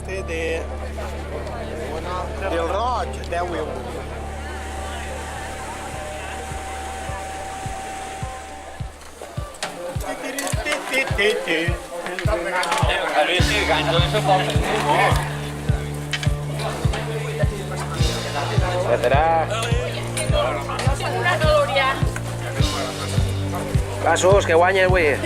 este del roig, 10 euros. Sí, gancho, eso Veterà. Va, Sus, que guanya avui.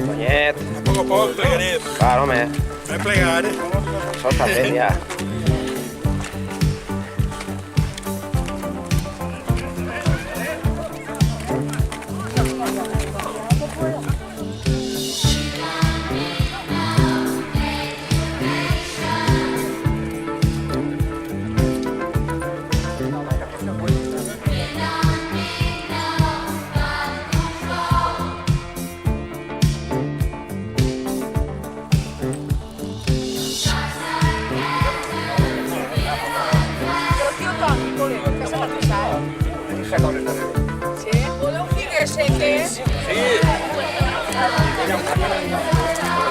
Conyet. A poc, plegaré. Va, home. No plegaré. Això està fet, ja.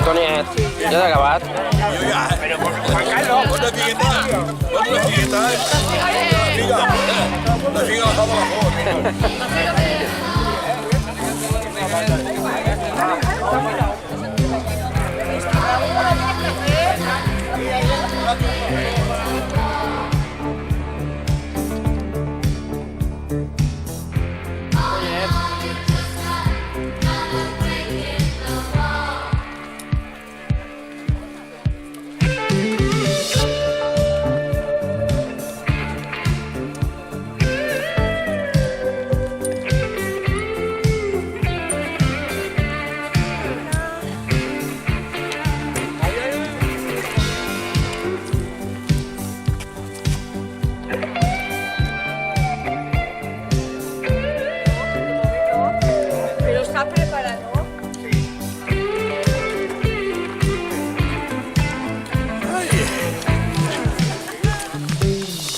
Conyet, ja t'ha acabat? Jo ja, però Juan Carlos, una figueta. Una figueta. La figa la fa de la foto.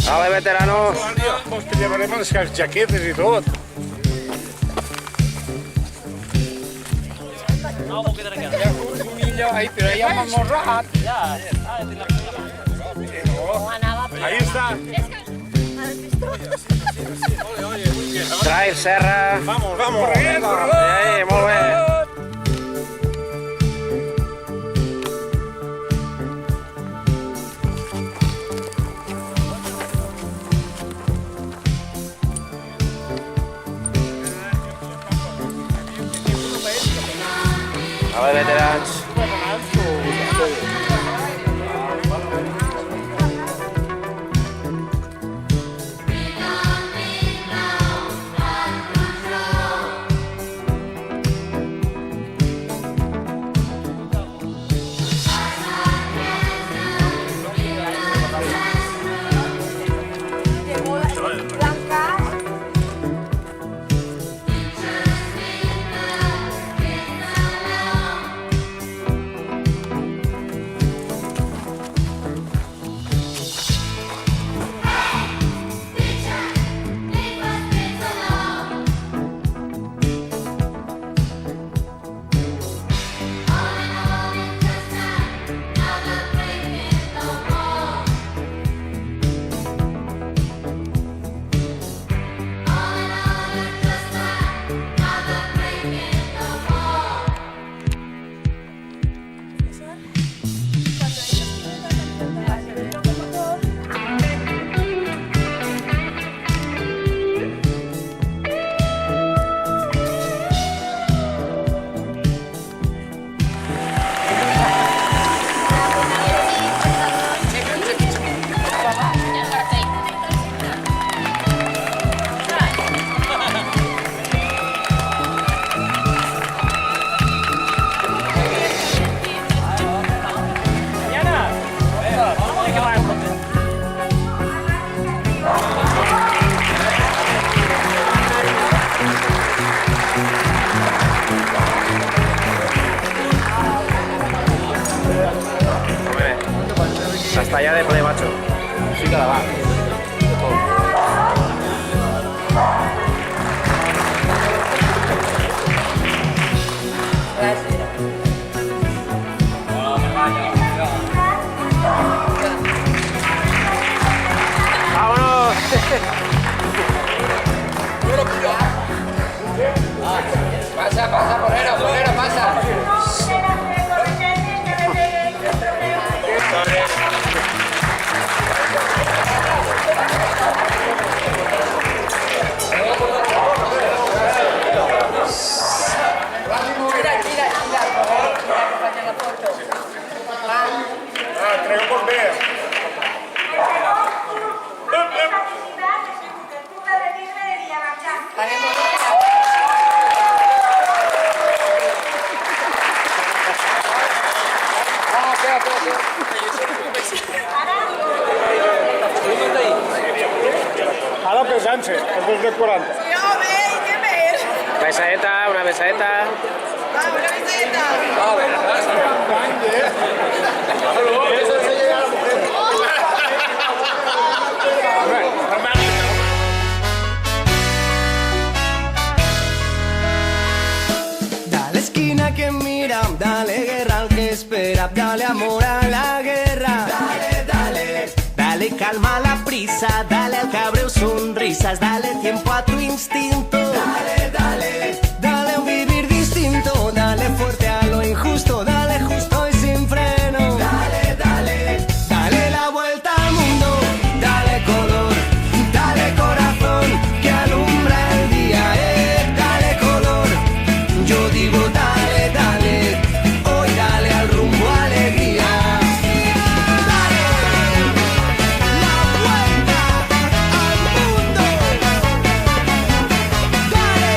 Vale, veterano. Hòstia, llevarem les jaquetes i tot. No, m'ho quedaré aquí. Ahí, pero ahí hemos morrat. Ahí está. Trail, serra. Vamos, vamos. Corriendo. Molt bé. Vale, veterans. allá de play, macho. Sí, cada va. ¡Vámonos! Pasa, porrero, pasa. Creemos ver. Ara pesant-se, els 2 de 40. Pesadeta, una pesadeta. Dale esquina que mira, dale guerra al que espera, dale amor a la guerra. Dale, dale, dale calma a la prisa, dale al cabreo sonrisas, dale tiempo a tu instinto. Dale, dale, dale un vivir distinto, dale fuerte a lo injusto, dale justo y sin freno. Dale, dale, dale la vuelta al mundo, dale color, dale corazón que alumbra el día, dale color. Yo digo dale, dale, hoy dale al rumbo alegría. Dale la vuelta al mundo. Dale.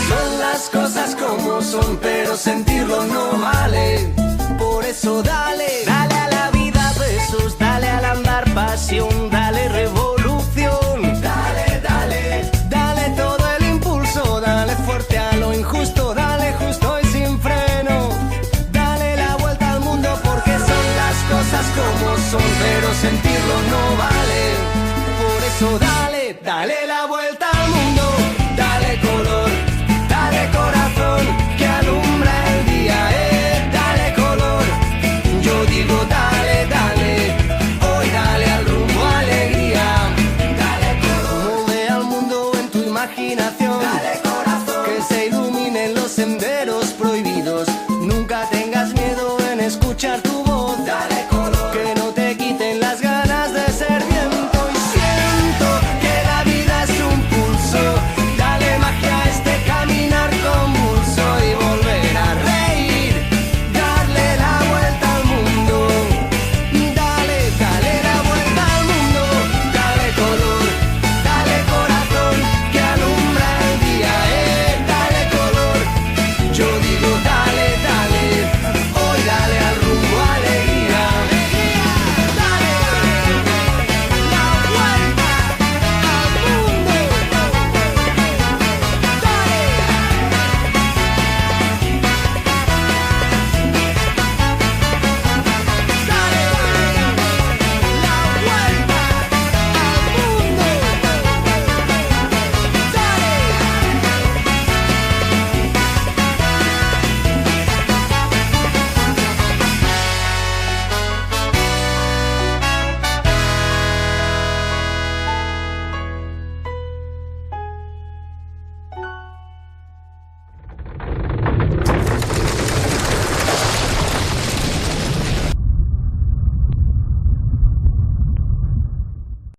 Son las cosas como son, pero sentirlo no vale. Por eso dale, dale a la vida besos, dale al andar pasión, dale revolución. Dale, dale, dale todo el impulso, dale fuerte a lo injusto, dale justo y sin freno. Dale la vuelta al mundo porque son las cosas como son, pero sentirlo no vale. Por eso dale, dale la vuelta al mundo, dale color, dale corazón que alumbra el día, dale color. Yo digo dale, dale, hoy dale al rumbo alegría. Dale color. Mueve al mundo en tu imaginación.